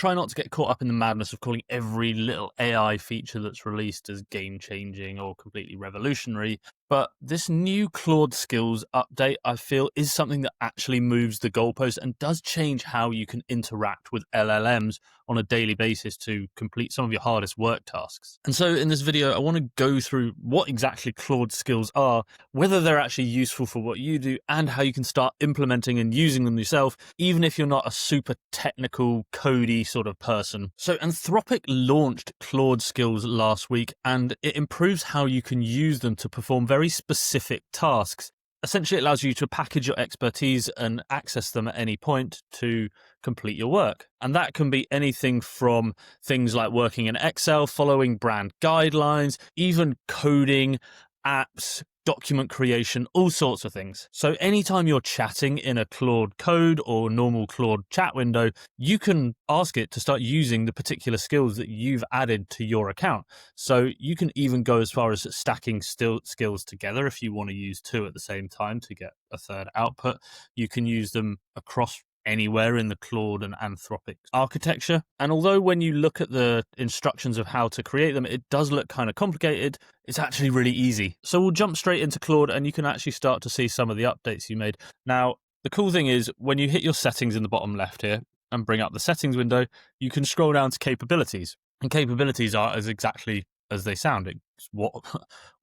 try not to get caught up in the madness of calling every little AI feature that's released as game-changing or completely revolutionary. But this new Claude Skills update, I feel, is something that actually moves the goalpost and does change how you can interact with LLMs on a daily basis to complete some of your hardest work tasks. And so in this video, I want to go through what exactly Claude Skills are, whether they're actually useful for what you do, and how you can start implementing and using them yourself, even if you're not a super technical, codey sort of person. So Anthropic launched Claude Skills last week, and it improves how you can use them to perform very specific tasks. Essentially, it allows you to package your expertise and access them at any point to complete your work. And that can be anything from things like working in Excel, following brand guidelines, even coding, apps, document creation, all sorts of things. So anytime you're chatting in a Claude code or normal Claude chat window, you can ask it to start using the particular skills that you've added to your account. So you can even go as far as stacking skills together if you want to use two at the same time to get a third output. You can use them across anywhere in the Claude and Anthropic architecture. And although when you look at the instructions of how to create them, it does look kind of complicated, it's actually really easy. So we'll jump straight into Claude and you can actually start to see some of the updates you made. Now, the cool thing is when you hit your settings in the bottom left here and bring up the settings window, you can scroll down to capabilities. And capabilities are as exactly as they sound. It's what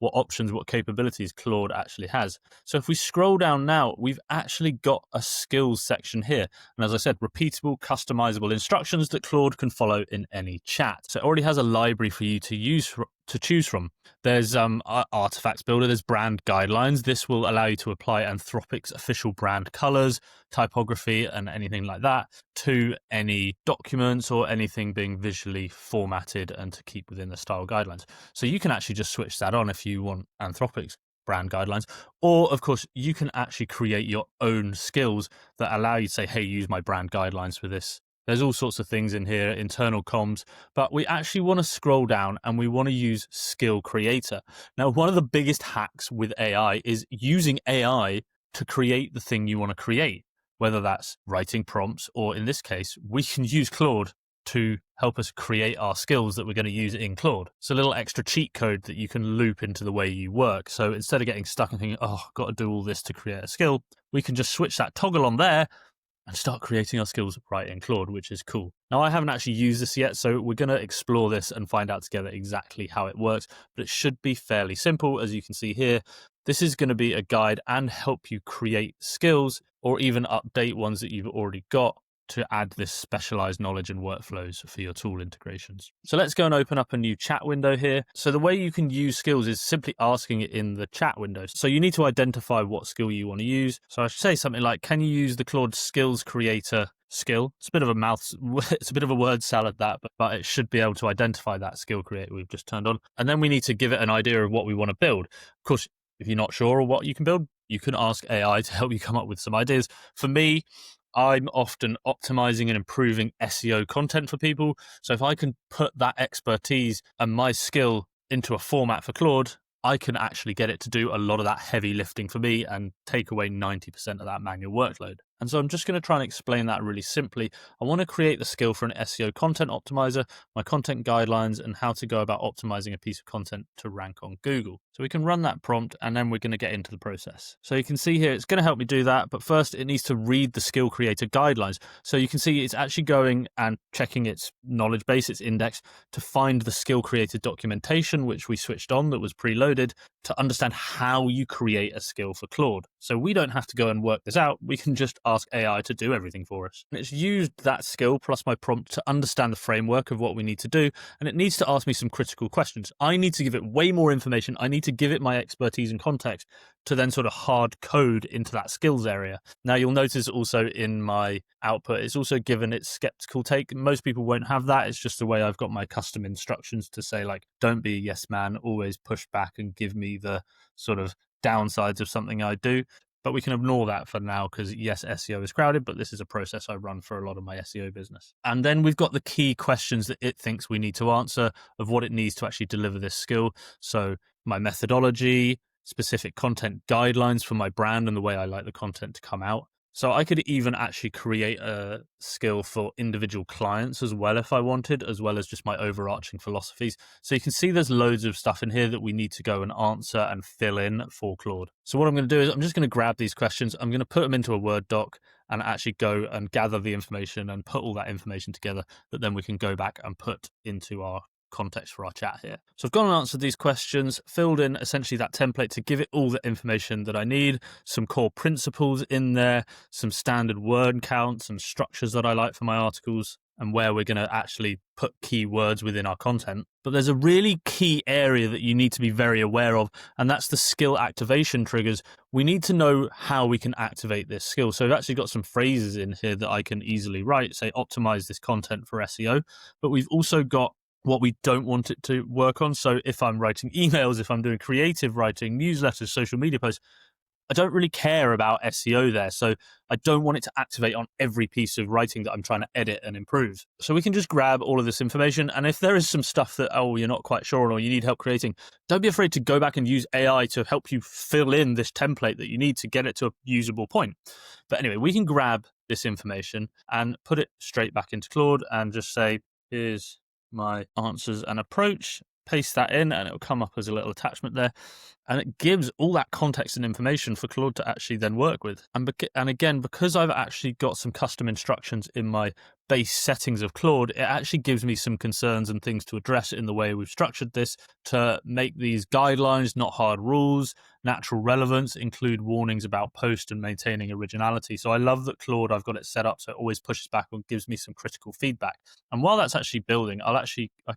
options, what capabilities Claude actually has. So if we scroll down now, we've actually got a skills section here. And as I said, repeatable, customizable instructions that Claude can follow in any chat. So it already has a library for you to choose from. There's artifacts builder, there's brand guidelines. This will allow you to apply Anthropic's official brand colors, typography, and anything like that to any documents or anything being visually formatted and to keep within the style guidelines. So you can actually just switch that on if you want Anthropic's brand guidelines, or of course you can actually create your own skills that allow you to say, hey, use my brand guidelines for this. There's all sorts of things in here, internal comms, but we actually want to scroll down and we want to use skill creator. Now, one of the biggest hacks with AI is using AI to create the thing you want to create, whether that's writing prompts, or in this case, we can use Claude to help us create our skills that we're going to use in Claude. It's a little extra cheat code that you can loop into the way you work. So instead of getting stuck and thinking, oh, I've got to do all this to create a skill, we can just switch that toggle on there and start creating our skills right in Claude, which is cool. Now, I haven't actually used this yet, so we're going to explore this and find out together exactly how it works, but it should be fairly simple. As you can see here, this is going to be a guide and help you create skills or even update ones that you've already got to add this specialized knowledge and workflows for your tool integrations. So let's go and open up a new chat window here. So the way you can use skills is simply asking it in the chat window. So you need to identify what skill you want to use. So I should say something like, can you use the Claude Skills Creator skill? It's a bit of a word salad that, but it should be able to identify that skill creator we've just turned on. And then we need to give it an idea of what we want to build. Of course, if you're not sure what you can build, you can ask AI to help you come up with some ideas. For me, I'm often optimizing and improving SEO content for people. So if I can put that expertise and my skill into a format for Claude, I can actually get it to do a lot of that heavy lifting for me and take away 90% of that manual workload. And so I'm just going to try and explain that really simply. I want to create the skill for an SEO content optimizer, my content guidelines, and how to go about optimizing a piece of content to rank on Google. So we can run that prompt and then we're going to get into the process. So you can see here, it's going to help me do that. But first it needs to read the skill creator guidelines. So you can see it's actually going and checking its knowledge base, its index, to find the skill creator documentation, which we switched on that was preloaded, to understand how you create a skill for Claude. So we don't have to go and work this out. We can just ask AI to do everything for us. And it's used that skill plus my prompt to understand the framework of what we need to do. And it needs to ask me some critical questions. I need to give it way more information. I need to give it my expertise and context to then sort of hard code into that skills area. Now you'll notice also in my output, it's also given its skeptical take. Most people won't have that. It's just the way I've got my custom instructions to say, like, don't be a yes man, always push back and give me the sort of downsides of something I do. But we can ignore that for now because yes, SEO is crowded, but this is a process I run for a lot of my SEO business. And then we've got the key questions that it thinks we need to answer of what it needs to actually deliver this skill. So my methodology, specific content guidelines for my brand and the way I like the content to come out, So I could even actually create a skill for individual clients as well if I wanted, as well as just my overarching philosophies. So you can see there's loads of stuff in here that we need to go and answer and fill in for Claude. So what I'm going to do is I'm just going to grab these questions. I'm going to put them into a Word doc and actually go and gather the information and put all that information together that then we can go back and put into our context for our chat here. So I've gone and answered these questions, filled in essentially that template to give it all the information that I need, some core principles in there, some standard word counts and structures that I like for my articles, and where we're going to actually put keywords within our content. But there's a really key area that you need to be very aware of, and that's the skill activation triggers. We need to know how we can activate this skill. So I've actually got some phrases in here that I can easily write, say optimize this content for SEO, but we've also got what we don't want it to work on. So if I'm writing emails, if I'm doing creative writing, newsletters, social media posts, I don't really care about SEO there. So I don't want it to activate on every piece of writing that I'm trying to edit and improve. So we can just grab all of this information. And if there is some stuff that, you're not quite sure on or you need help creating, don't be afraid to go back and use AI to help you fill in this template that you need to get it to a usable point. But anyway, we can grab this information and put it straight back into Claude and just say, here's my answers and approach, paste that in, and it'll come up as a little attachment there. And it gives all that context and information for Claude to actually then work with. And again, because I've actually got some custom instructions in my base settings of Claude, it actually gives me some concerns and things to address in the way we've structured this to make these guidelines, not hard rules, natural relevance, include warnings about post and maintaining originality. So I love that Claude, I've got it set up so it always pushes back and gives me some critical feedback. And while that's actually building, I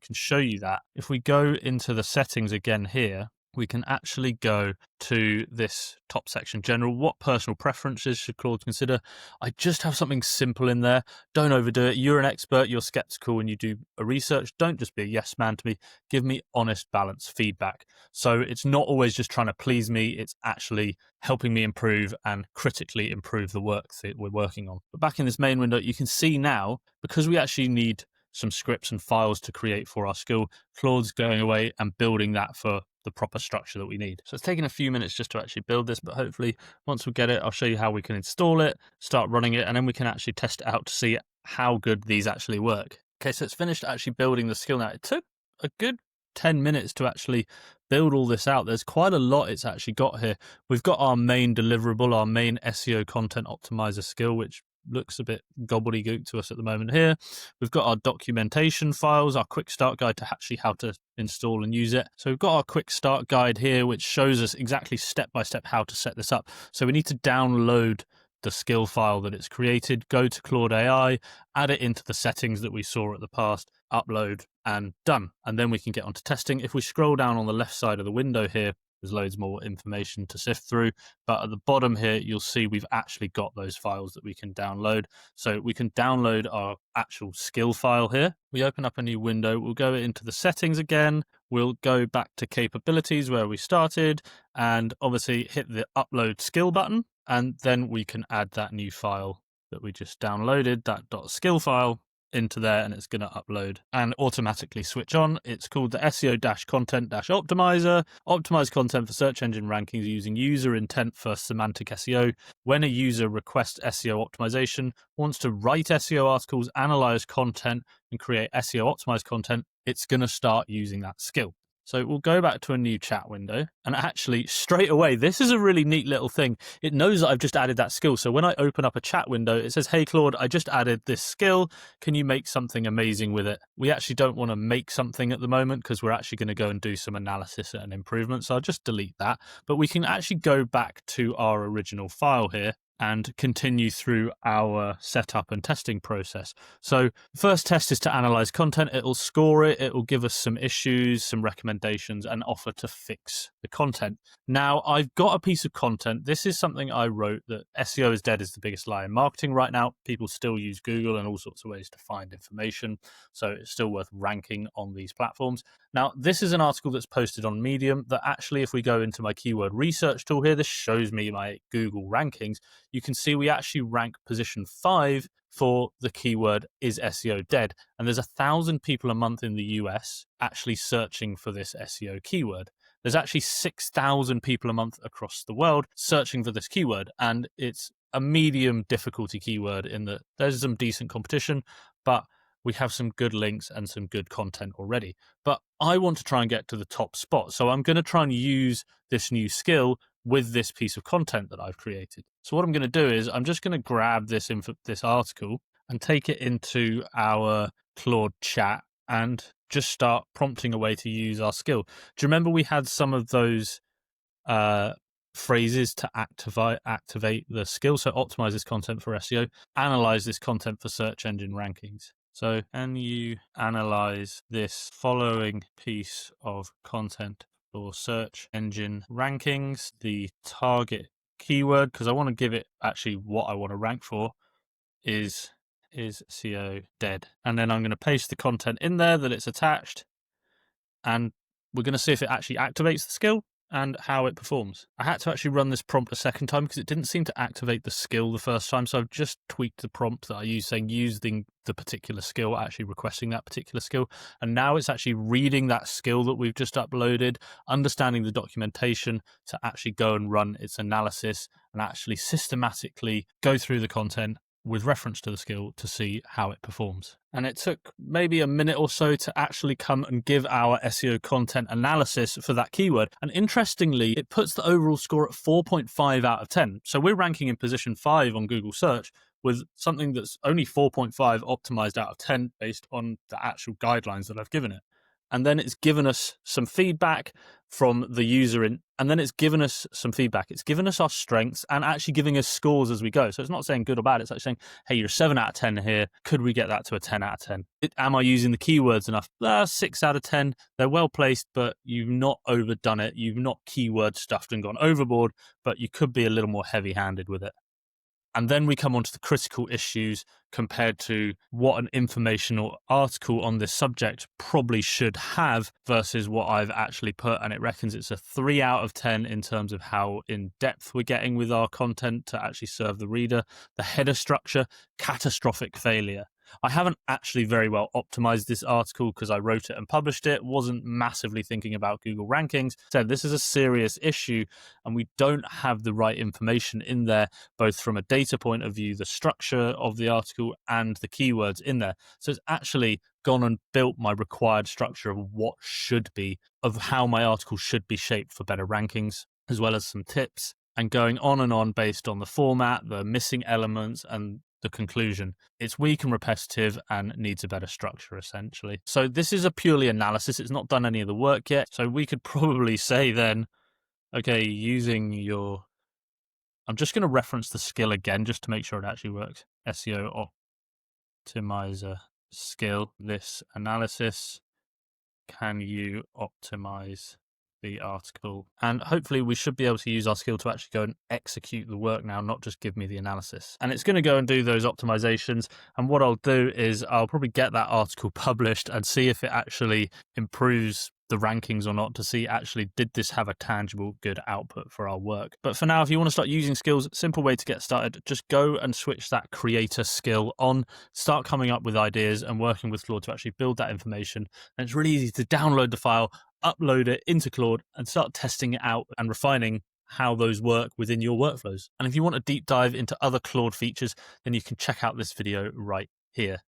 can show you that. If we go into the settings again here, we can actually go to this top section, general. What personal preferences should Claude consider? I just have something simple in there. Don't overdo it. You're an expert, you're skeptical, and you do a research. Don't just be a yes man to me. Give me honest, balanced feedback. So it's not always just trying to please me. It's actually helping me improve and critically improve the work that we're working on. But back in this main window, you can see now, because we actually need some scripts and files to create for our skill, Claude's going away and building that for the proper structure that we need. So it's taken a few minutes just to actually build this, but hopefully once we get it, I'll show you how we can install it, start running it, and then we can actually test it out to see how good these actually work. Okay, so it's finished actually building the skill now. It took a good 10 minutes to actually build all this out. There's quite a lot it's actually got here. We've got our main deliverable, our main SEO content optimizer skill, which looks a bit gobbledygook to us at the moment here. We've got our documentation files, our quick start guide to actually how to install and use it. So we've got our quick start guide here, which shows us exactly step by step how to set this up. So we need to download the skill file that it's created, go to Claude AI, add it into the settings that we saw at the past, upload, and done. And then we can get onto testing. If we scroll down on the left side of the window here, there's loads more information to sift through, but at the bottom here, you'll see we've actually got those files that we can download. So we can download our actual skill file here. We open up a new window. We'll go into the settings again. We'll go back to capabilities where we started and obviously hit the upload skill button. And then we can add that new file that we just downloaded, that .skill file, into there, and it's going to upload and automatically switch on. It's called the SEO-content-optimizer. Optimize content for search engine rankings using user intent for semantic SEO. When a user requests SEO optimization, wants to write SEO articles, analyze content, and create SEO optimized content, it's going to start using that skill. So we'll go back to a new chat window, and actually straight away, this is a really neat little thing. It knows that I've just added that skill. So when I open up a chat window, it says, hey, Claude, I just added this skill. Can you make something amazing with it? We actually don't want to make something at the moment because we're actually going to go and do some analysis and improvement. So I'll just delete that. But we can actually go back to our original file here and continue through our setup and testing process. So first test is to analyze content. It'll score it. It will give us some issues, some recommendations, and offer to fix the content. Now, I've got a piece of content. This is something I wrote, that SEO is dead is the biggest lie in marketing right now. People still use Google and all sorts of ways to find information. So it's still worth ranking on these platforms. Now, this is an article that's posted on Medium that actually, if we go into my keyword research tool here, this shows me my Google rankings. You can see we actually rank position 5 for the keyword is SEO dead. And there's 1,000 people a month in the US actually searching for this SEO keyword. There's actually 6,000 people a month across the world searching for this keyword, and it's a medium difficulty keyword in that there's some decent competition, but we have some good links and some good content already. But I want to try and get to the top spot. So I'm going to try and use this new skill with this piece of content that I've created. So what I'm going to do is I'm just going to grab this article and take it into our Claude chat and just start prompting a way to use our skill. Do you remember we had some of those phrases to activate the skill? So optimize this content for SEO, analyze this content for search engine rankings. So can you analyze this following piece of content for search engine rankings? The target keyword, because I want to give it actually what I want to rank for, is SEO dead. And then I'm going to paste the content in there that it's attached, and we're going to see if it actually activates the skill and how it performs. I had to actually run this prompt a second time because it didn't seem to activate the skill the first time. So I've just tweaked the prompt that I used, saying using the particular skill, actually requesting that particular skill. And now it's actually reading that skill that we've just uploaded, understanding the documentation to actually go and run its analysis and actually systematically go through the content with reference to the skill to see how it performs. And it took maybe a minute or so to actually come and give our SEO content analysis for that keyword. And interestingly, it puts the overall score at 4.5 out of 10. So we're ranking in position 5 on Google search with something that's only 4.5 optimized out of 10 based on the actual guidelines that I've given it. And then it's given us some feedback from the user and then it's given us some feedback. It's given us our strengths and actually giving us scores as we go. So it's not saying good or bad. It's actually saying, hey, you're a 7 out of 10 here. Could we get that to a 10 out of 10? Am I using the keywords enough? 6 out of 10. They're well placed, but you've not overdone it. You've not keyword stuffed and gone overboard, but you could be a little more heavy handed with it. And then we come on to the critical issues compared to what an informational article on this subject probably should have versus what I've actually put. And it reckons it's a 3 out of 10 in terms of how in depth we're getting with our content to actually serve the reader. The header structure, catastrophic failure. I haven't actually very well optimized this article because I wrote it and published it, wasn't massively thinking about Google rankings. So this is a serious issue and we don't have the right information in there, both from a data point of view, the structure of the article and the keywords in there. So it's actually gone and built my required structure of what should be, of how my article should be shaped for better rankings, as well as some tips and going on based on the format, the missing elements and the conclusion. It's weak and repetitive and needs a better structure, essentially. So this is a purely analysis. It's not done any of the work yet. So we could probably say then, okay, I'm just going to reference the skill again, just to make sure it actually works. SEO optimizer skill, this analysis. Can you optimize the article? And hopefully we should be able to use our skill to actually go and execute the work now, not just give me the analysis. And it's going to go and do those optimizations. And what I'll do is I'll probably get that article published and see if it actually improves the rankings or not, to see actually did this have a tangible good output for our work. But for now, if you want to start using skills, simple way to get started, just go and switch that creator skill on, start coming up with ideas and working with Claude to actually build that information. And it's really easy to download the file, upload it into Claude and start testing it out and refining how those work within your workflows. And if you want a deep dive into other Claude features, then you can check out this video right here.